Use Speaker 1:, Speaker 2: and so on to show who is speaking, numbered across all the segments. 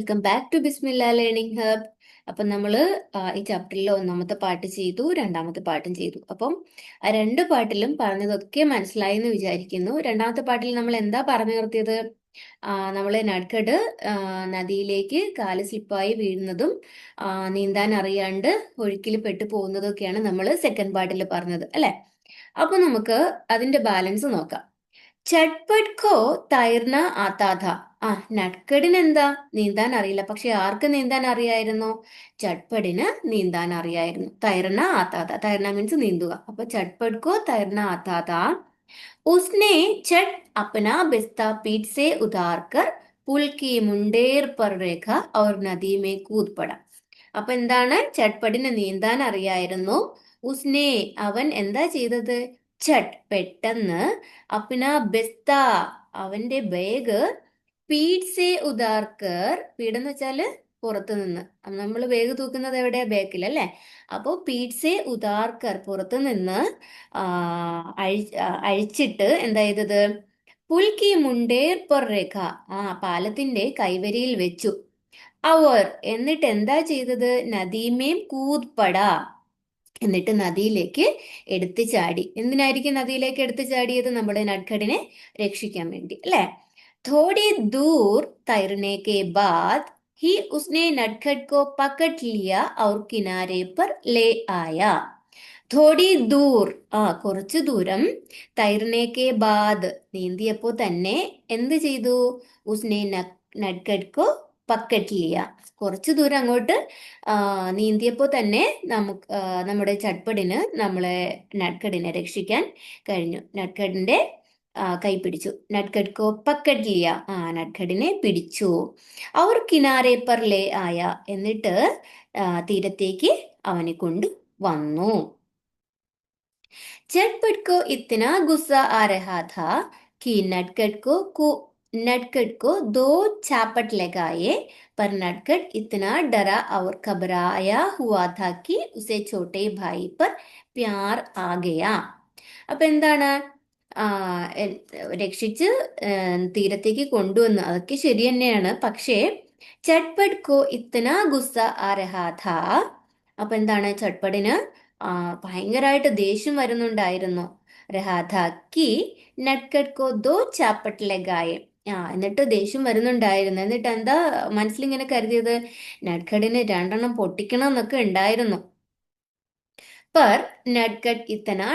Speaker 1: Welcome back to Bismillah learning hub. അപ്പം നമ്മൾ ഈ ചാപ്റ്ററിൽ ഒന്നാമത്തെ പാട്ട് ചെയ്തു, രണ്ടാമത്തെ പാട്ടും ചെയ്തു. അപ്പം ആ രണ്ട് പാട്ടിലും പറഞ്ഞതൊക്കെ മനസ്സിലായി എന്ന് വിചാരിക്കുന്നു. രണ്ടാമത്തെ പാട്ടിൽ നമ്മൾ എന്താ പറഞ്ഞു നിർത്തിയത്? നമ്മൾ നട്കഡ് നദിയിലേക്ക് കാല് സ്ലിപ്പായി വീഴുന്നതും നീന്താൻ അറിയാണ്ട് ഒഴുക്കിൽ പെട്ടു പോകുന്നതൊക്കെയാണ് നമ്മൾ സെക്കൻഡ് പാർട്ടിൽ പറഞ്ഞത്, അല്ലെ? അപ്പൊ നമുക്ക് അതിന്റെ ബാലൻസ് നോക്കാം. ചട്പട്ട് ഖോ തൈർന ആത്താഥ. നട്കടിന് എന്താ നീന്താൻ അറിയില്ല, പക്ഷെ ആർക്ക് നീന്താൻ അറിയായിരുന്നു? ചട്പടിന് നീന്താൻ അറിയായിരുന്നു. തൈർന ആത്താഥ, തൈർന മീൻസ് നീന്തുക. അപ്പൊ ചട്പട്ട് ഖോ തൈർന ആത്താഥ. ഉസ്നെ ചട്ട് अपना बिस्ता पीठ से उतार कर पुल की मुंडेर पर रेखा और नदी में कूद पड़ा. അപ്പൊ എന്താണ്? ചട്പടിന് നീന്താൻ അറിയായിരുന്നു. ഉസ്നെ, അവൻ എന്താ ചെയ്തത്? ചട്ട്, പെട്ടെന്ന്, അപ്ന ബെസ്ത, അവന്റെ ബാഗ്, പീഡ്സെ ഉദാർക്കർ, പീഡെന്ന് വെച്ചാല് പുറത്തു നിന്ന്. നമ്മൾ ബാഗ് തൂക്കുന്നത് എവിടെയാ? ബാക്കിൽ, അല്ലെ? അപ്പോ പീഡ്സെ ഉദാർക്കർ, പുറത്തു നിന്ന് അഴിച്ചിട്ട് എന്താ ചെയ്തത്? പുൽക്കി മുണ്ടേർ പൊർ രേഖ, പാലത്തിന്റെ കൈവരിയിൽ വെച്ചു. അവർ, എന്നിട്ട് എന്താ ചെയ്തത്? നദീമേം കൂത്പട, എന്നിട്ട് നദിയിലേക്ക് എടുത്തു ചാടി. എന്തിനായിരിക്കും നദിയിലേക്ക് എടുത്തു ചാടിയത്? നമ്മുടെ നട്കടിനെ രക്ഷിക്കാൻ വേണ്ടി, അല്ലെ? थोड़ी दूर तैरने के बाद ही उसने नटखट को पकड़ लिया और किनारे पर ले आया. थोड़ी दूर, കുറച്ചു ദൂരം, തൈർനേക്കെ ബാദ്, നീന്തിയപ്പോ തന്നെ എന്ത് ചെയ്തു? ഉസ്നെ നട്കട് കോ പക്കറ്റ് ലിയ, കുറച്ചു ദൂരം അങ്ങോട്ട് നീന്തിയപ്പോ തന്നെ നമുക്ക് നമ്മുടെ ചട്പടിന് നമ്മളെ നട്കടിനെ രക്ഷിക്കാൻ കഴിഞ്ഞു. നട്കടിന്റെ കൈ പിടിച്ചു. നട്കട് കോ പക്കറ്റ് ലിയ, നട്കടിനെ പിടിച്ചു. അവർ കിനാരെ പർ ലേ ആയ, എന്നിട്ട് തീരത്തേക്ക് അവനെ കൊണ്ട് വന്നു. चटपट को इतना गुस्सा आ रहा था कि नटखट को दो चापट लगाए, पर नटखट इतना डरा और घबराया हुआ था कि उसे छोटे भाई पर प्यार आ गया. അപ്പൊ എന്താണ്? രക്ഷിച്ച് തീരത്തേക്ക് കൊണ്ടുവന്നു, അതൊക്കെ ശരി തന്നെയാണ്. പക്ഷേ ചട്പട്ട് കോ ഇത്തന ഗുസ്സ ആ രഹാ ഥാ, അപ്പൊ എന്താണ്? ചട്പടിന് ഭയങ്കരമായിട്ട് ദേഷ്യം വരുന്നുണ്ടായിരുന്നു. രഹാഥാക്കി നട്കട്ട് കോ ദോ ചാപ്പട്ട് ലഗായെ, എന്നിട്ട് ദേഷ്യം വരുന്നുണ്ടായിരുന്നു. എന്നിട്ട് എന്താ മനസ്സിലിങ്ങനെ കരുതിയത്? നട്കടിന് രണ്ടെണ്ണം പൊട്ടിക്കണം എന്നൊക്കെ ഉണ്ടായിരുന്നു. पर नटखट इतना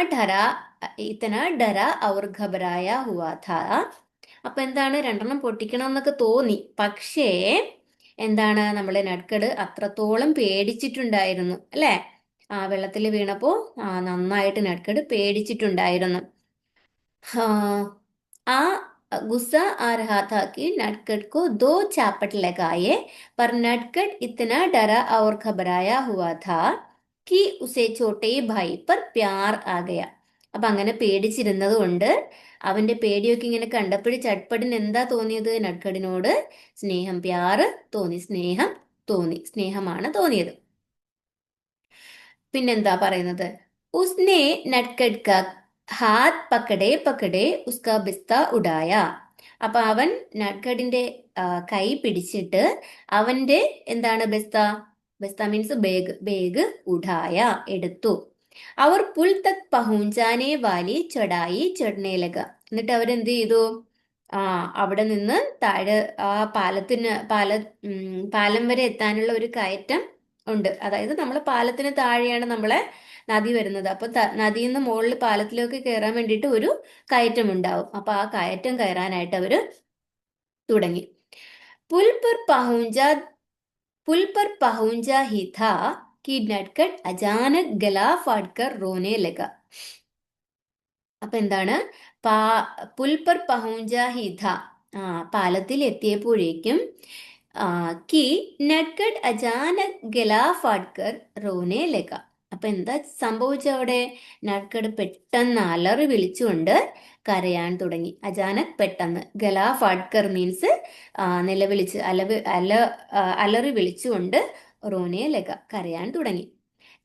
Speaker 1: डरा और घबराया हुआ था. അപ്പൊ എന്താണ്? രണ്ടെണ്ണം പൊട്ടിക്കണം എന്നൊക്കെ തോന്നി, പക്ഷേ എന്താണ്? നമ്മളെ നട്കട് അത്രത്തോളം പേടിച്ചിട്ടുണ്ടായിരുന്നു, അല്ലെ? വെള്ളത്തിൽ വീണപ്പോ നന്നായിട്ട് നട്കട് പേടിച്ചിട്ടുണ്ടായിരുന്നു. ആ गुस्सा आ रहा था कि नटखट को दो चापट लगाए, पर नटखट इतना डरा और घबराया हुआ था कि उसे छोटे भाई पर प्यार आ गया. അപ്പൊ അങ്ങനെ പേടിച്ചിരുന്നത് കൊണ്ട് അവന്റെ പേടിയൊക്കെ ഇങ്ങനെ കണ്ടപ്പോഴേ ചട്പടിന് എന്താ തോന്നിയത്? നട്കടിനോട് സ്നേഹം, പ്യാറ് തോന്നി, സ്നേഹമാണ് തോന്നിയത്. പിന്നെന്താ പറയുന്നത്? ഉസ്നെ നട്കട് കാ ഹാത്ത് പക്കടേ പക്കടേ ഉസ്കാ ബിസ്ത ഉഡായ. അപ്പൊ അവൻ നട്കടിന്റെ കൈ പിടിച്ചിട്ട് അവന്റെ എന്താണ്? ബെസ്ത മീൻസ് ബേഗ് ഉഡായ, എടുത്തു. അവർ പുൽ തക് പഹുഞ്ചാനെ വാലി ചടായി ചടനേ ലഗ, എന്നിട്ട് അവരെന്ത് ചെയ്തു? അവിടെ നിന്ന് താഴെ പാലം വരെ എത്താനുള്ള ഒരു കയറ്റം ഉണ്ട്. അതായത് നമ്മളെ പാലത്തിന് താഴെയാണ് നമ്മളെ നദി വരുന്നത്. അപ്പൊ നദിയിൽ നിന്ന് മുകളിൽ പാലത്തിലേക്ക് കയറാൻ വേണ്ടിയിട്ട് ഒരു കയറ്റം ഉണ്ടാവും. അപ്പൊ ആ കയറ്റം കയറാനായിട്ട് അവര് തുടങ്ങി. പുൽ പർ പഹുഞ്ച ഹി ഥാ कि नटखट अचानक गला फाड़कर रोने लगा. അപ്പൊ എന്താണ്? പുൽ പർ പഹുഞ്ച ഹി ഥാ, പാലത്തിൽ എത്തിയപ്പോഴേക്കും കി നട്കട്ട് അചാനക് ഗലാ ഫാഡ്കർ റോനെ ലഗ. അപ്പൊ എന്താ സംഭവിച്ച അവിടെ? നട്കട് പെട്ടെന്ന് അലറി വിളിച്ചുകൊണ്ട് കരയാൻ തുടങ്ങി. അചാനക്, പെട്ടെന്ന്. ഗലാ ഫാഡ്കർ മീൻസ് നിലവിളിച്ച്, അലറി വിളിച്ചുകൊണ്ട് റോനെ ലഗ, കരയാൻ തുടങ്ങി.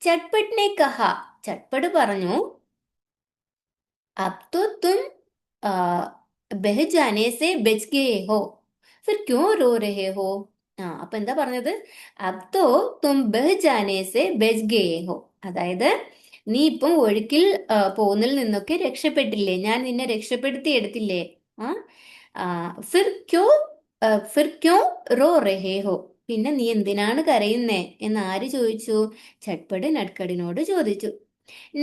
Speaker 1: ചട്പട്ടിനെ കഹ, ചട്പട് പറഞ്ഞു, अब तो तुम बह जाने से बच गए हो, फिर क्यों रो रहे हो? അപ്പൊ എന്താ പറഞ്ഞത്? അബ് തോ തും ബഹ് ജാനേ സെ ബച്ച് ഗയേ ഹോ. അതായത് നീ ഇപ്പം ഒഴുക്കിൽ പോകുന്നതിൽ നിന്നൊക്കെ രക്ഷപ്പെട്ടില്ലേ, ഞാൻ നിന്നെ രക്ഷപ്പെടുത്തി എടുത്തില്ലേ. ആ ആ, ഫിർ ക്യോ ഫിർ ക്യോ റോ രഹേ ഹോ. പിന്നെ നീ എന്തിനാണ് കരയുന്നേ എന്ന് ആര് ചോദിച്ചു? ചട്പട് നട്കടിനോട് ചോദിച്ചു.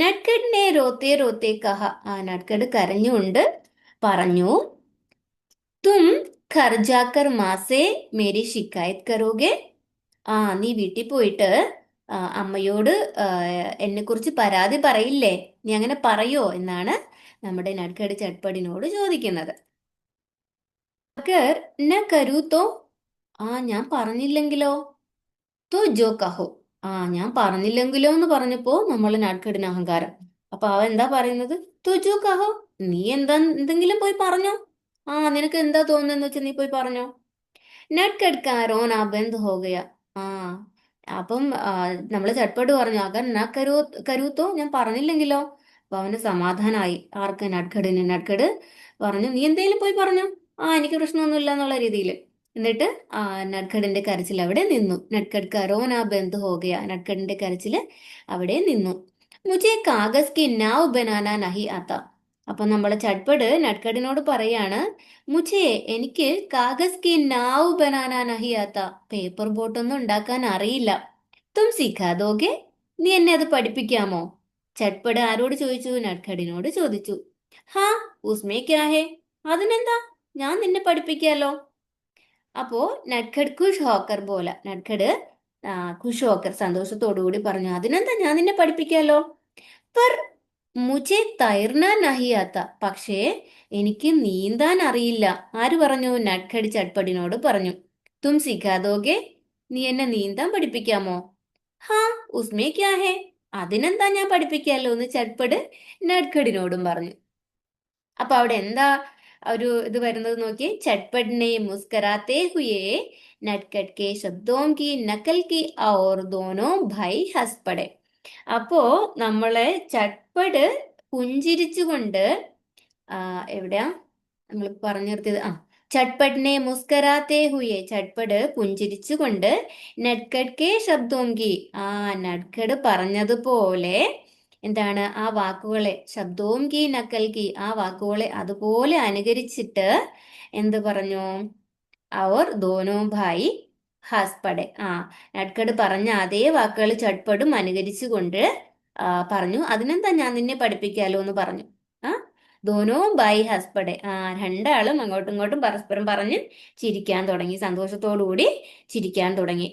Speaker 1: നട്കടിനെ റോത്തേ റോത്തേ കഹ. നട്കട് കരഞ്ഞുകൊണ്ട് പറഞ്ഞു, തും ഘർ ജാക്കർ മാസേ മേരി ശിക്കായത് കരോഗെ. നീ വീട്ടിൽ പോയിട്ട് അമ്മയോട് എന്നെ കുറിച്ച് പരാതി പറയില്ലേ, നീ അങ്ങനെ പറയോ എന്നാണ് നമ്മുടെ നട്കട് ചട്പടിനോട് ചോദിക്കുന്നത്. അഗർ ന കരൂ തോ. ഞാൻ പറഞ്ഞില്ലെങ്കിലോ? തോ ജോ കഹോ. ഞാൻ പറഞ്ഞില്ലെങ്കിലോ എന്ന് പറഞ്ഞപ്പോ നമ്മൾ നട്കടിന് അഹങ്കാരം. അപ്പൊ അവൻ എന്താ പറയുന്നത്? തോ ജോ കഹോ. നീ എന്താ എന്തെങ്കിലും പോയി പറഞ്ഞോ. നിനക്ക് എന്താ തോന്നുന്നെന്ന് വെച്ചാൽ നീ പോയി പറഞ്ഞോ. നട്കട് കാ റോന ബന്ദ് ഹോ ഗയ. ആ അപ്പം നമ്മള് ചട്പട്ട് പറഞ്ഞു, അഗർ ന കരൂത്തോ, ഞാൻ പറഞ്ഞില്ലെങ്കിലോ. അപ്പൊ അവന് സമാധാനായി. ആർക്ക്? നട്കടിന്. നട്കട് പറഞ്ഞു, നീ എന്തേലും പോയി പറഞ്ഞോ, എനിക്ക് പ്രശ്നമൊന്നുമില്ല എന്നുള്ള രീതിയിൽ. എന്നിട്ട് ആ നട്കടിന്റെ കരച്ചിൽ അവിടെ നിന്നു. നട്കട് കരോന ബന്ദ് ഹോ ഗയ. നട്കടിന്റെ കരച്ചില് അവിടെ നിന്നു. മുझे കാഗസ് കി നാവ് ബനാന നഹി ആത്ത. അപ്പൊ നമ്മളെ ചട്പട് നട്കടിനോട് പറയാണ്, മുझे എനിക്ക് കാഗസ് കി നാവ് ബനാന നഹി ആത്ത. പേപ്പർ ബോട്ടൊന്നും ഉണ്ടാക്കാൻ അറിയില്ല. തും സിഖാ ദോഗെ. നീ എന്നെ അത് പഠിപ്പിക്കാമോ? ചട്പട് ആരോട് ചോദിച്ചു? നട്കടിനോട് ചോദിച്ചു. ഹാ ഉസ്മേ ക്യാ ഹേ. അതിനെന്താ, ഞാൻ നിന്നെ പഠിപ്പിക്കാലോ. അപ്പോ നട്കട് ഖുഷ് ഹോക്കർ പോല. നട്കട് ഖുഷ് ഹോക്കർ സന്തോഷത്തോടു കൂടി പറഞ്ഞു, അതിനെന്താ, ഞാൻ നിന്നെ പഠിപ്പിക്കാലോ. പർ മുझे തൈർന നഹിയാത്ത. പക്ഷേ എനിക്ക് നീന്താൻ അറിയില്ല. ആര് പറഞ്ഞു? നട്കട് ചട്പടിനോട് പറഞ്ഞു. തും സിഖാദോഗെ. നീ എന്നെ നീന്താൻ പഠിപ്പിക്കാമോ? ഹാ ഉസ്മേ ക്യാ ഹേ. അതിനെന്താ, ഞാൻ പഠിപ്പിക്കാലോ എന്ന് ചട്പട് നട്കടിനോടും പറഞ്ഞു. അപ്പൊ അവിടെ എന്താ ഒരു ഇത് വരുന്നത് നോക്കി. ചട്പടിനെ മുസ്കരാത്തെ ഹുയേ നട്കട് കെ ശബ്ദോം കി നക്കൽ കി ഔർ ദോനോ ഭൈ ഹസ് പടെ. അപ്പോ നമ്മളെ ചട്പട് പുഞ്ചിരിച്ചുകൊണ്ട് എവിടെയാ നമ്മൾ പറഞ്ഞു നിർത്തിയത്? ചട്പടിനെ മുസ്കരാത്തെ ഹുയെ. ചട്പട് പുഞ്ചിരിച്ചുകൊണ്ട് നട്കട് കെ ശബ്ദോങ്കി. നട്കട് പറഞ്ഞതുപോലെ എന്താണ് ആ വാക്കുകളെ, ശബ്ദവും കി നക്കൽ കി, ആ വാക്കുകളെ അതുപോലെ അനുകരിച്ചിട്ട് എന്ത് പറഞ്ഞു? അവർ ദോനോ ഭായി ഹസ്പടെ. നട്കട് പറഞ്ഞ അതേ വാക്കുകൾ ചട്പടും അനുകരിച്ചുകൊണ്ട് പറഞ്ഞു, അതിനെന്താ, ഞാൻ നിന്നെ പഠിപ്പിക്കാലോ എന്ന് പറഞ്ഞു. ആ ദോനോ ഭായി ഹസ്പടെ. രണ്ടാളും അങ്ങോട്ടും ഇങ്ങോട്ടും പരസ്പരം പറഞ്ഞ് ചിരിക്കാൻ തുടങ്ങി. സന്തോഷത്തോടു കൂടി ചിരിക്കാൻ തുടങ്ങി.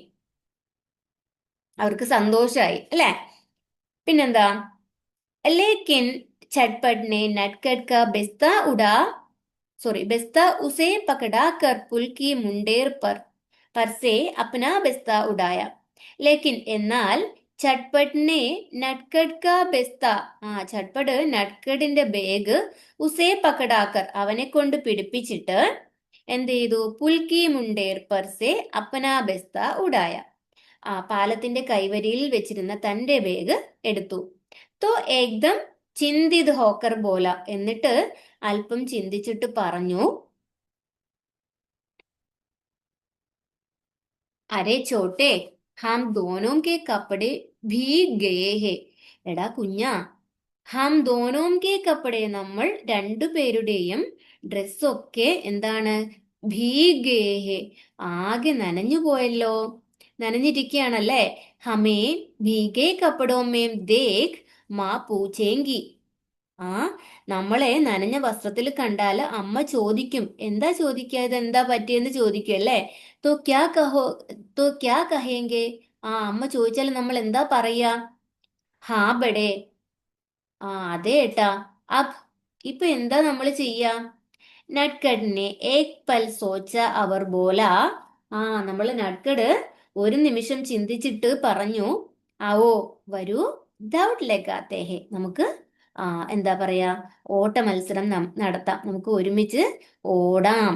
Speaker 1: അവർക്ക് സന്തോഷായി അല്ലെ. പിന്നെന്താ? लेकिन चटपट ने नटखट का बिस्ता उड़ा सॉरी बिस्ता उसे पकड़ा कर पुल की मुंडेर पर से अपना बिस्ता उड़ाया. लेकिन എന്നാൽ ചട്പട്ടിനെ നട്കട് കാ ബെസ്ത. ചട്പട് നട്കടിന്റെ ബാഗ് ഉസേ പക്കടാക്കർ, അവനെ കൊണ്ട് പിടിപ്പിച്ചിട്ട് എന്ത് ചെയ്തു? പുൽക്കി മുണ്ടേർ പർസെ അപ്പനാ ബെസ്ത ഉടായ. പാലത്തിന്റെ കൈവരിയിൽ വെച്ചിരുന്ന തന്റെ ബാഗ് എടുത്തു. തോ ഏകദം ചിന്തിത് ഹോക്കർ ബോല. എന്നിട്ട് അല്പം ചിന്തിച്ചിട്ട് പറഞ്ഞു, അരേ ചോട്ടെ ഹം ദോനോം കെ കപ്പടെ ഭീഗ് ഗയേ ഹേ. എടാ കുഞ്ഞാ, ഹം ദോനോം കെ കപ്പടെ, നമ്മൾ രണ്ടുപേരുടെയും ഡ്രസ്സൊക്കെ എന്താണ്? ഭീഗ് ഗയേ ഹേ, ആകെ നനഞ്ഞു പോയല്ലോ, നനഞ്ഞിരിക്കുകയാണല്ലേ. ഹമേ ഭീഗേ കപ്പടോമേം ദേഖ് മാ പൂച്ചേങ്കി. ആ നമ്മളെ നനഞ്ഞ വസ്ത്രത്തിൽ കണ്ടാൽ അമ്മ ചോദിക്കും. എന്താ ചോദിക്കുക? ഇത് എന്താ പറ്റിയെന്ന് ചോദിക്കും അല്ലേ. തോ ക്യാ കഹോ തോ ക്യാ കഹേങ്കെ. അമ്മ ചോദിച്ചാൽ നമ്മൾ എന്താ പറയാ? ഹാ ബടേ. അതെ ഏട്ടാ. അബ് ഇപ്പൊ എന്താ നമ്മൾ ചെയ്യാ? നട്കടിനെ ഏക് പൽ സോച്ച അവർ ബോല. നമ്മള് നട്കട് ഒരു നിമിഷം ചിന്തിച്ചിട്ട് പറഞ്ഞു, ആവോ വരൂ, ദൗഡ് ലഗാത്തെ ഹെ. നമുക്ക് എന്താ പറയാ, ഓട്ട മത്സരം നടത്താം, നമുക്ക് ഒരുമിച്ച് ഓടാം.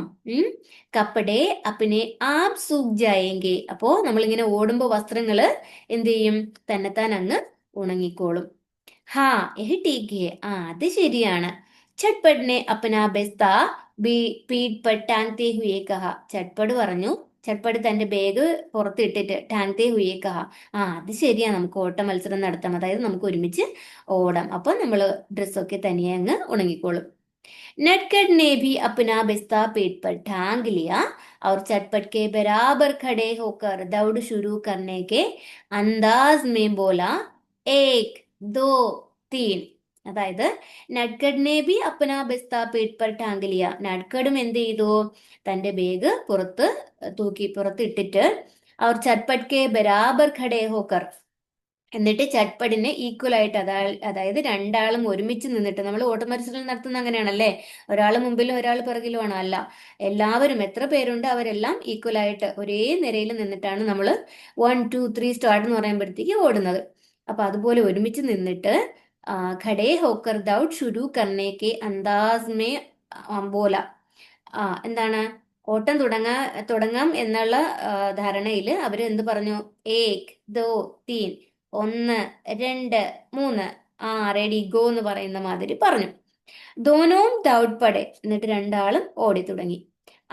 Speaker 1: കപ്പടെ അപ്പിനെ ആപ് സൂഖ് ജായേങ്കെ. അപ്പോ നമ്മളിങ്ങനെ ഓടുമ്പോ വസ്ത്രങ്ങള് എന്ത് ചെയ്യും? തന്നെത്താൻ അങ്ങ് ഉണങ്ങിക്കോളും. ഹാ യഹ് ടീക്ക് ഹെ. അത് ശരിയാണ്. ചട്പടിനെ അപ്പനാ ബെസ്ത പീഠ് പർ ടാങ്തേ ഹുയേ കഹ. ചട്പട് പറഞ്ഞു, ചട്പട് തന്റെ ബാഗ് പുറത്തിട്ടിട്ട് ടാങ്തേ ഹുയെ കഹ. അത് ശരിയാ, നമുക്ക് ഓട്ട മത്സരം നടത്താം, അതായത് നമുക്ക് ഒരുമിച്ച് ഓടാം, അപ്പൊ നമ്മള് ഡ്രസ്സൊക്കെ തനിയെ അങ്ങ് ഉണങ്ങിക്കോളും. नटखट ने भी अपना बिस्ता पेट पर टांग लिया और चटपट के बराबर खड़े होकर दौड़ शुरू करने के अंदाज में बोला, एक दो तीन. അതായത് നട്കഡിനെ ബി അപ്പന ബിസ്ത പേട്ട് പർ ടാങ്ക് ലിയ. നട്കഡും എന്ത് ചെയ്തു, തന്റെ ബാഗ് പുറത്തിട്ടിട്ട് അവർ ചട്പട്ട് കെ ബരാബർ ഖടേ ഹോക്കർ, എന്നിട്ട് ചട്പടിന് ഈക്വൽ ആയിട്ട്, അതായത് രണ്ടാളും ഒരുമിച്ച് നിന്നിട്ട്, നമ്മൾ ഓട്ടമത്സരം നടത്തുന്ന അങ്ങനെയാണല്ലേ, ഒരാൾ മുമ്പിലും ഒരാൾ പിറകിലുമാണോ? അല്ല, എല്ലാവരും എത്ര പേരുണ്ട് അവരെല്ലാം ഈക്വൽ ആയിട്ട് ഒരേ നിരയിൽ നിന്നിട്ടാണ് നമ്മൾ 1 2 3 സ്റ്റാർട്ട് എന്ന് പറയുമ്പോഴത്തേക്ക് ഓടുന്നത്. അപ്പൊ അതുപോലെ ഒരുമിച്ച് നിന്നിട്ട് ഖടേ ഹോക്കർ ദൗഡ് ഷുരു കർണേക്ക് അന്താസ് മേ ബോല. എന്താണ്, ഓട്ടം തുടങ്ങാം എന്നുള്ള ധാരണയില് അവര് എന്ത് പറഞ്ഞു? ഏക് ദോ തീൻ, 1 2 3, റെഡി ഗോ എന്ന് പറയുന്ന മാതിരി പറഞ്ഞു. ദോനോം ദൗഡ് പടേ, എന്നിട്ട് രണ്ടാളും ഓടി തുടങ്ങി.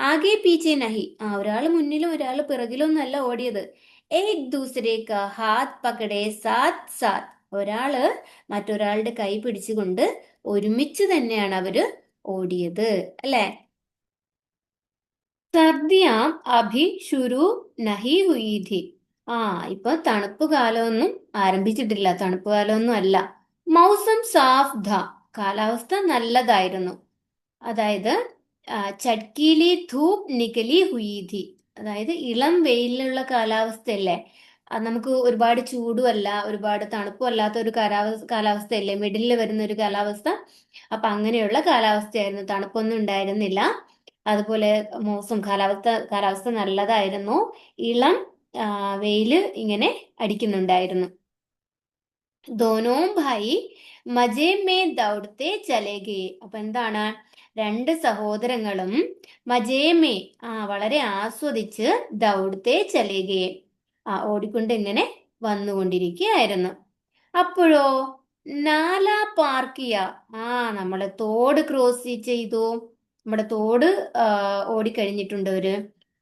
Speaker 1: ആകെ പീച്ചെ നഹി, ഒരാള് മുന്നിലും ഒരാള് പിറകിലും ഒന്നല്ല ഓടിയത്. ഏക് ദൂസരെ കാ ഹാത്ത് പകടെ സാത്ത് സാത്ത്, ഒരാള് മറ്റൊരാളുടെ കൈ പിടിച്ചുകൊണ്ട് ഒരുമിച്ച് തന്നെയാണ് അവര് ഓടിയത്, അല്ലെ? സർദിയാം അഭി ശുരു നഹി ഹുയി ഥി. ഇപ്പൊ തണുപ്പ് കാലമൊന്നും ആരംഭിച്ചിട്ടില്ല, തണുപ്പ് കാലമൊന്നും അല്ല. മൗസം സാഫ് ധ, കാലാവസ്ഥ നല്ലതായിരുന്നു. അതായത് ചട്കീലി ധൂപ് നികലി ഹുയി ഥി, അതായത് ഇളം വെയിലുള്ള കാലാവസ്ഥയല്ലേ. നമുക്ക് ഒരുപാട് ചൂടുമല്ല ഒരുപാട് തണുപ്പും അല്ലാത്ത ഒരു കാലാവസ്ഥയല്ലേ, മിഡിലിൽ വരുന്ന ഒരു കാലാവസ്ഥ. അപ്പൊ അങ്ങനെയുള്ള കാലാവസ്ഥയായിരുന്നു, തണുപ്പൊന്നും ഉണ്ടായിരുന്നില്ല. അതുപോലെ മോശം കാലാവസ്ഥ നല്ലതായിരുന്നു, ഇളം വെയില് ഇങ്ങനെ അടിക്കുന്നുണ്ടായിരുന്നു. ദോനോം ഭായി മജേ മേ ദൗഡത്തെ ചലേഗേ. അപ്പൊ എന്താണ്, രണ്ട് സഹോദരങ്ങളും മജേമേ, വളരെ ആസ്വദിച്ച് ദൗഡത്തെ ചലേഗേ, ഓടിക്കൊണ്ട് ഇങ്ങനെ വന്നുകൊണ്ടിരിക്കുകയായിരുന്നു. അപ്പോഴോ നാലാ പാർക്കിയ, നമ്മള് തോട് ക്രോസ് ചെയ്തു, നമ്മുടെ തോട് ഓടിക്കഴിഞ്ഞിട്ടുണ്ട് ഒരു.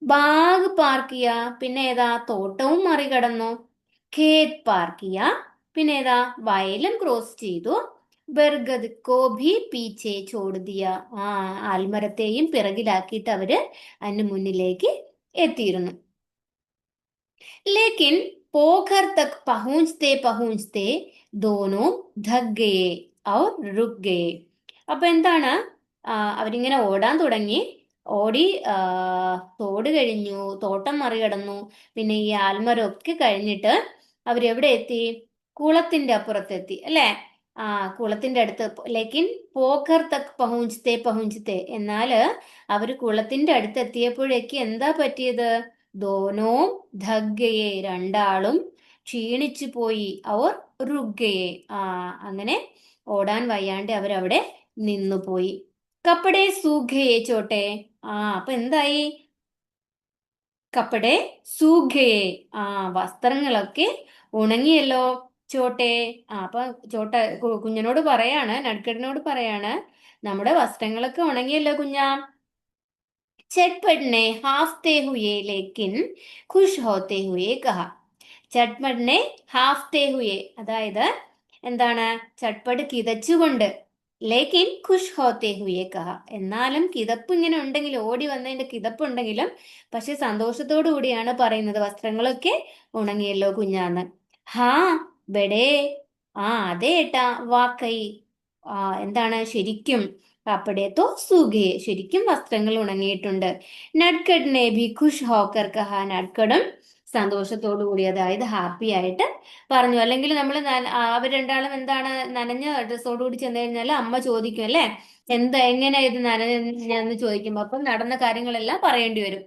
Speaker 1: ബാഗ് പാർക്കിയ, പിന്നെ ഏതാ, തോട്ടവും മറികടന്നു. ഖേത് പാർക്കിയ, പിന്നെ ഏതാ, വയലും ക്രോസ് ചെയ്തു. ബർഗദ് കോ ഭി പീച്ചെ ചോട് ദിയ, ആൽമരത്തെയും പിറകിലാക്കിയിട്ട് അവര് അതിന് മുന്നിലേക്ക് എത്തിയിരുന്നു. ലേക്കിൻ പോഖർ തക് പഹൂഞ്ചത്തെ പഹൂഞ്ചത്തെ ദോനോ ധക് ഗയേ ഔർ റുക് ഗയേ. അപ്പൊ എന്താണ്, അവരിങ്ങനെ ഓടാൻ തുടങ്ങി, ഓടി തോട് കഴിഞ്ഞു, തോട്ടം മറികടന്നു, പിന്നെ ഈ ആൽമരം ഒക്കെ കഴിഞ്ഞിട്ട് അവരെവിടെ എത്തി? കുളത്തിന്റെ അപ്പുറത്തെത്തി, അല്ലെ? കുളത്തിന്റെ അടുത്ത്. ലേക്കിൻ പോഖർ തക് പഹൂഞ്ചത്തെ പഹൂഞ്ചത്തെ, എന്നാല് അവര് കുളത്തിന്റെ അടുത്ത് എത്തിയപ്പോഴേക്ക് എന്താ പറ്റിയത്? ദോനോ ധഗയെ, രണ്ടാളും ക്ഷീണിച്ചു പോയി. അവർ റുഗയെ, അങ്ങനെ ഓടാൻ വയ്യാണ്ട് അവരവിടെ നിന്നുപോയി. കപ്പടെ സൂഖയെ ചോട്ടെ, അപ്പൊ എന്തായി? കപ്പടെ സൂഖയെ, വസ്ത്രങ്ങളൊക്കെ ഉണങ്ങിയല്ലോ. ചോട്ടെ, അപ്പൊ കുഞ്ഞിനോട് പറയാണ്, നട്കടിനോട് പറയാണ്, നമ്മുടെ വസ്ത്രങ്ങളൊക്കെ ഉണങ്ങിയല്ലോ കുഞ്ഞാ. चटपट ने हाफते हुए लेकिन खुश होते हुए कहा. ചട്പടിനെ ഹാഫ്തേ ഹുയെ, അതായത് എന്താണ്, ചട്പട് കിതച്ചുകൊണ്ട്, ലേക്കിൻ ഖുഷ് ഹോത്തേ ഹുയെ കഹ, എന്നാലും കിതപ്പ് ഇങ്ങനെ ഉണ്ടെങ്കിൽ, ഓടി വന്നതിന്റെ കിതപ്പുണ്ടെങ്കിലും പക്ഷെ സന്തോഷത്തോടു കൂടിയാണ് പറയുന്നത്, വസ്ത്രങ്ങളൊക്കെ ഉണങ്ങിയല്ലോ കുഞ്ഞാന്ന്. ഹാ ബെടേ, അതെ ഏട്ടാ, വാക്കൈ, എന്താണ്, ശരിക്കും. കപ്പടേത്തോ സുഖേ, ശരിക്കും വസ്ത്രങ്ങൾ ഉണങ്ങിയിട്ടുണ്ട്. നട്കഡിനെ ഭി ഖുഷ് ഹോക്കർ കഹ, നട്കടും സന്തോഷത്തോടു കൂടി, അതായത് ഹാപ്പി ആയിട്ട് പറഞ്ഞു. അല്ലെങ്കിൽ നമ്മൾ അവർ രണ്ടാളും എന്താണ്, നനഞ്ഞ ഡ്രസ്സോടുകൂടി ചെന്ന് കഴിഞ്ഞാൽ അമ്മ ചോദിക്കും, അല്ലെ, എങ്ങനെ ഇത് നനഞ്ഞെന്ന് ചോദിക്കുമ്പോ അപ്പം നടന്ന കാര്യങ്ങളെല്ലാം പറയേണ്ടി വരും.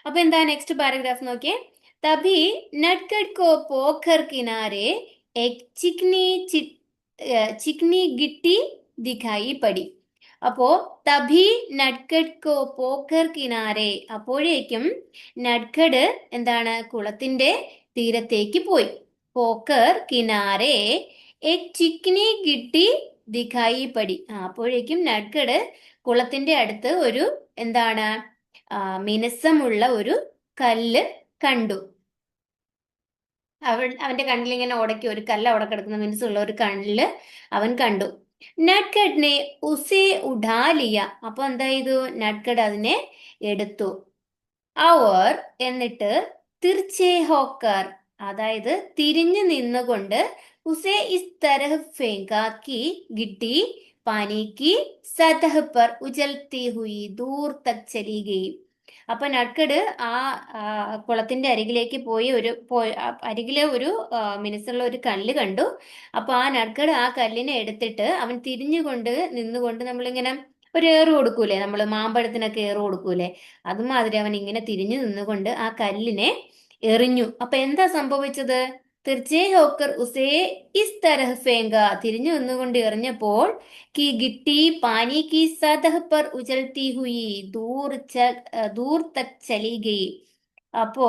Speaker 1: അപ്പൊ എന്താ നെക്സ്റ്റ് പാരഗ്രാഫ് നോക്കിയേ. തഭി നട്കഡ് കോ പോഖർ കിനാരെ എക് ചിക്നി ഗിട്ടി ദിഖായി പടി. അപ്പോ തഭി നട്കഡ് കോ പോഖർ കിനാരെ, അപ്പോഴേക്കും നട്കഡ് എന്താണ്, കുളത്തിന്റെ തീരത്തേക്ക് പോയി. പോക്കർ കിനാരെ എക് ചിക്നി ഗിട്ടി ദിഖായി പടി, അപ്പോഴേക്കും നട്കഡ് കുളത്തിന്റെ അടുത്ത് ഒരു എന്താണ്, മിനുസമുള്ള ഒരു കല്ല് കണ്ടു. അവന്റെ കണ്ണിൽ ഇങ്ങനെ ഉടക്കി ഒരു കല്ല് അവിടെ കിടക്കുന്ന മിനുസമുള്ള ഒരു കല്ല് അവൻ കണ്ടു. നട്കഡ്നെ ഉസേ ഉഠാ ലിയ. അപ്പൊ എന്താ ചെയ്തു? നട്കഡ് അതിനെ എടുത്തു. അവർ എന്നിട്ട് തിർച്ചേ ഹോക്കർ, അതായത് തിരിഞ്ഞു നിന്നുകൊണ്ട് ഉസേ ഇസ് തരഹ് ഫേങ്കാ കി ഗിട്ടി പാനി കി സതഹ് പർ ഉജൽത്തി ഹുയി ദൂർ തക് ചലി ഗയി. അപ്പൊ നട്കഡ് ആ കുളത്തിന്റെ അരികിലേക്ക് പോയി അരികിലെ ഒരു മിനുസുള്ള ഒരു കല്ല് കണ്ടു. അപ്പൊ ആ നട്കഡ് ആ കല്ലിനെ എടുത്തിട്ട് അവൻ തിരിഞ്ഞുകൊണ്ട് നിന്നുകൊണ്ട് നമ്മളിങ്ങനെ ഒരു ഏറ് കൊടുക്കൂലേ, നമ്മൾ മാമ്പഴത്തിനൊക്കെ ഏറ് കൊടുക്കൂലേ, അതുമാതിരി അവൻ ഇങ്ങനെ തിരിഞ്ഞു നിന്നുകൊണ്ട് ആ കല്ലിനെ എറിഞ്ഞു. അപ്പൊ എന്താ സംഭവിച്ചത്? തിർച്ചേ ഹോക്കർ ഉസേ ഇസ് തരഹ് ഫേങ്ക, തിരിഞ്ഞു നിന്നുകൊണ്ട് എറിഞ്ഞപ്പോൾ കി ഗിട്ടി പാനി കി സതഹ് പർ ഉജൽത്തി ഹുയി ദൂർ തക് ചലി ഗയി. അപ്പോ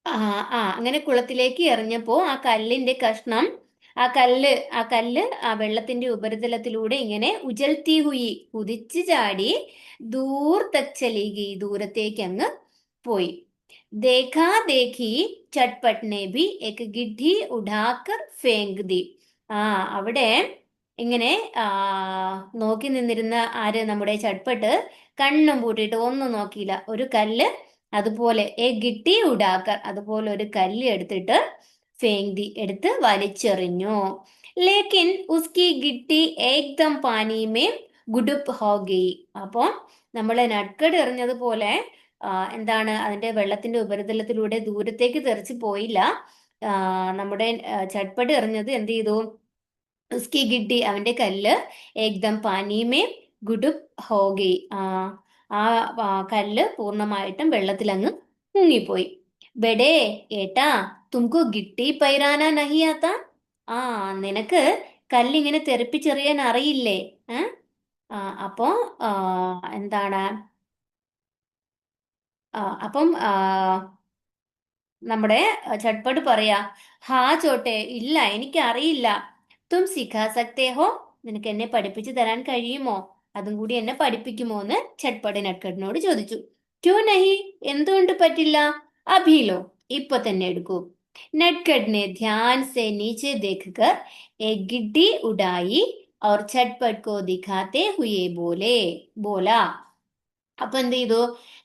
Speaker 1: ആ അങ്ങനെ കുളത്തിലേക്ക് എറിഞ്ഞപ്പോ ആ കല്ലിന്റെ കഷ്ണം, ആ കല്ല് ആ വെള്ളത്തിന്റെ ഉപരിതലത്തിലൂടെ ഇങ്ങനെ ഉജൽത്തി ഹുയി, കുതിച്ചു ചാടി ദൂർ തക് ചലി ഗയി, ദൂരത്തേക്ക് അങ്ങ് പോയി. ദേഖാ ദേഖി ചട്പട്ട് ने भी एक गिड्ढी उठाकर फेंक दी. ആ അവിടെ ഇങ്ങനെ നോക്കി നിന്നിരുന്ന ആര്? നമ്മുടെ ചട്പട്ട് കണ്ണും പൂട്ടിയിട്ട് ഒന്നും നോക്കിയില്ല. ഒരു കല്ല് അതുപോലെ ഗിട്ടി ഉഡാക്കർ, അതുപോലെ ഒരു കല്ല് എടുത്തിട്ട് ഫേങ്തി, എടുത്ത് വലിച്ചെറിഞ്ഞു. ലേക്കിൻ ഉസ്കി ഗിട്ടി ഏക്ദം പാനിമേ ഗുഡുപ് ഹോ ഗയി. അപ്പൊ നമ്മളെ നട്കഡ് എറിഞ്ഞതുപോലെ എന്താണ്, അതിന്റെ വെള്ളത്തിന്റെ ഉപരിതലത്തിലൂടെ ദൂരത്തേക്ക് തെറിച്ച് പോയില്ല. നമ്മുടെ ചട്പട്ട് എറിഞ്ഞത് എന്ത് ചെയ്തു? ഉസ്കി ഗിഡ്ഡി, അവന്റെ കല്ല് ഏക്ദം പാനിമേ ഗുഡുപ് ഹോ ഗയി, കല്ല് പൂർണ്ണമായിട്ടും വെള്ളത്തിലങ്ങ് മുങ്ങിപ്പോയി. ബെഡേ ഏട്ടാ, തുമക്കു ഗിട്ടി പൈറാന നഹിയാത്ത. ആ നിനക്ക് കല്ലിങ്ങനെ തെറിപ്പിച്ചെറിയാൻ അറിയില്ലേ? അപ്പോ എന്താണ്, അപ്പം നമ്മുടെ ചട്പട്ട് പറയാ, ഹാ ചോട്ടെ, ഇല്ല എനിക്ക് അറിയില്ല. തും സിഖാ സക്തേ ഹോ, നിനക്ക് എന്നെ പഠിപ്പിച്ചു തരാൻ കഴിയുമോ? അതും കൂടി എന്നെ പഠിപ്പിക്കുമോ എന്ന് ചട്പട്ട് നട്കഡിനോട് ചോദിച്ചു. ക്യോ നഹി, എന്തുകൊണ്ട് പറ്റില്ല? അഭിലോ, ഇപ്പൊ തന്നെ എടുക്കൂ. नटखट ने ध्यान से नीचे देखकर एक गिड्डी उड़ाई और चटपट को दिखाते हुए बोला. അപ്പൊ എന്ത് ചെയ്തു?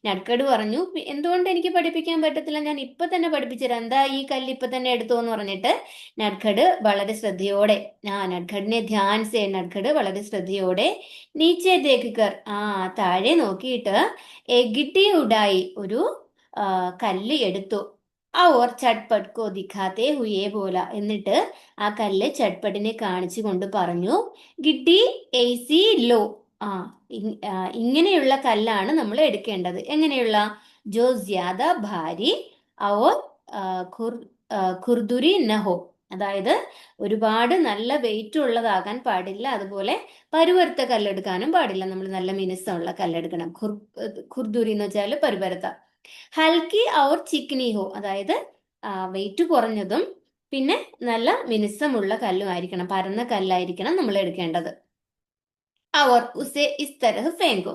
Speaker 1: നട്കഡ് പറഞ്ഞു, എന്തുകൊണ്ട് എനിക്ക് പഠിപ്പിക്കാൻ പറ്റത്തില്ല, ഞാൻ ഇപ്പൊ തന്നെ പഠിപ്പിച്ചുതരാം, എന്താ ഈ കല്ല് ഇപ്പൊ തന്നെ എടുത്തോ എന്ന് പറഞ്ഞിട്ട് നട്കഡ് വളരെ ശ്രദ്ധയോടെ, നട്കഡിനെ ധ്യാൻസേ, നട്കഡ് വളരെ ശ്രദ്ധയോടെ നീച്ചെ ദേഖിക്കർ, താഴെ നോക്കിയിട്ട് ഗിട്ടി ഉഡായി, ഒരു കല്ല് എടുത്തു. ഓർ ചട്പട്ട് കോ ദിഖാത്തെ ഹുയേ പോല, എന്നിട്ട് ആ കല്ല് ചട്പട്ടിനെ കാണിച്ചു കൊണ്ട് പറഞ്ഞു, ഗിട്ടി എയ്സി ലോ, ആ ഇങ്ങനെയുള്ള കല്ലാണ് നമ്മൾ എടുക്കേണ്ടത്. എങ്ങനെയുള്ള? ജോ ജ്യാദ ഭാരി ഓർ ഖുർദുരി നഹോ, അതായത് ഒരുപാട് നല്ല വെയിറ്റ് ഉള്ളതാകാൻ പാടില്ല, അതുപോലെ പരുവരുത്ത കല്ലെടുക്കാനും പാടില്ല. നമ്മൾ നല്ല മിനുസമുള്ള കല്ലെടുക്കണം. ഖുർദുരി എന്ന് വെച്ചാൽ പരുവരുത്ത. ഹൽക്കി ഔർ ചിക്നി ഹോ, അതായത് വെയിറ്റ് കുറഞ്ഞതും പിന്നെ നല്ല മിനുസമുള്ള കല്ലും ആയിരിക്കണം, പരന്ന കല്ലായിരിക്കണം നമ്മൾ എടുക്കേണ്ടത്. അവർ ഉസേ ഇസ് തരഹ് ഫേങ്കോ,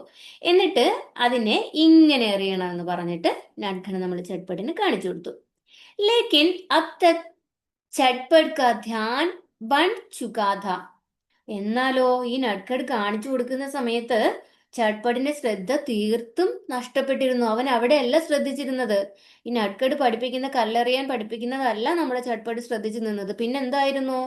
Speaker 1: എന്നിട്ട് അതിനെ ഇങ്ങനെ എറിയണം എന്ന് പറഞ്ഞിട്ട് നട്കഡ് നമ്മൾ ചട്പട്ടിന് കാണിച്ചു കൊടുത്തു. ലേക്കിൻ അബ് തക് ചട്പട്ട് കാ ധ്യാൻ ബൻ ചുകാ ഥാ. എന്നാലോ ഈ നട്കഡ് കാണിച്ചു കൊടുക്കുന്ന സമയത്ത് ചട്പട്ടിന്റെ ശ്രദ്ധ തീർത്തും നഷ്ടപ്പെട്ടിരുന്നു. അവൻ അവിടെയല്ല ശ്രദ്ധിച്ചിരുന്നത്. ഈ നട്കഡ് പഠിപ്പിക്കുന്ന, കല്ലെറിയാൻ പഠിപ്പിക്കുന്നതല്ല നമ്മുടെ ചട്പട്ട് ശ്രദ്ധിച്ചു നിന്നത്. പിന്നെന്തായിരുന്നു?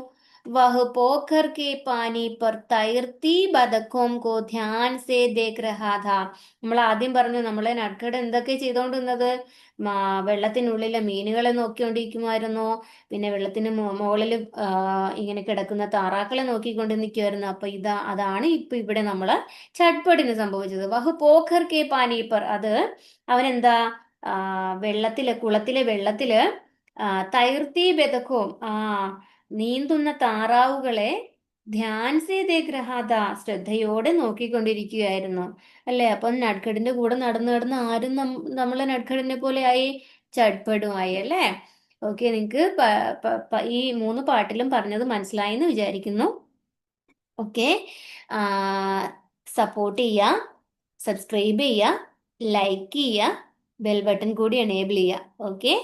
Speaker 1: വഹ് പോഖർ കെ പാനി പർ തൈർത്തി ബദഖോം കോ ധ്യാൻ സേ ദേഖ് രഹാ ഥാ. നമ്മൾ ആദ്യം പറഞ്ഞു, നമ്മളെ നട്കഡ് എന്തൊക്കെ ചെയ്തോണ്ടിരുന്നത്? വെള്ളത്തിനുള്ളിലെ മീനുകളെ നോക്കിക്കൊണ്ടിരിക്കുമായിരുന്നു, പിന്നെ വെള്ളത്തിന് മുകളിൽ ഇങ്ങനെ കിടക്കുന്ന താറാക്കളെ നോക്കിക്കൊണ്ട് നിൽക്കുമായിരുന്നു. അപ്പൊ അതാണ് ഇപ്പൊ ഇവിടെ നമ്മള് ചട്പട്ടിന് സംഭവിച്ചത്. വഹു പോഖർ കെ പാനീപ്പർ, അത് അവനെന്താ, കുളത്തിലെ വെള്ളത്തില് തൈർത്തി ബെതഖോം, നീന്തുന്ന താറാവുകളെ ധ്യാൻസേ ഗ്രഹാത, ശ്രദ്ധയോടെ നോക്കിക്കൊണ്ടിരിക്കുകയായിരുന്നു. അല്ലെ? അപ്പം നട്കഡിന്റെ കൂടെ നടന്ന് നടന്ന് ആരും നമ്മളെ നട്കഡിനെ പോലെ ആയി, ചട്പടുമായി. അല്ലേ? ഓക്കെ, നിങ്ങക്ക് ഈ 3 പാട്ടിലും പറഞ്ഞത് മനസ്സിലായി എന്ന് വിചാരിക്കുന്നു. ഓക്കെ, സപ്പോർട്ട് ചെയ്യാം, സബ്സ്ക്രൈബ് ചെയ്യുക, ലൈക്ക് ചെയ്യുക, ബെൽ ബട്ടൺ കൂടി എനേബിൾ ചെയ്യുക. ഓക്കെ.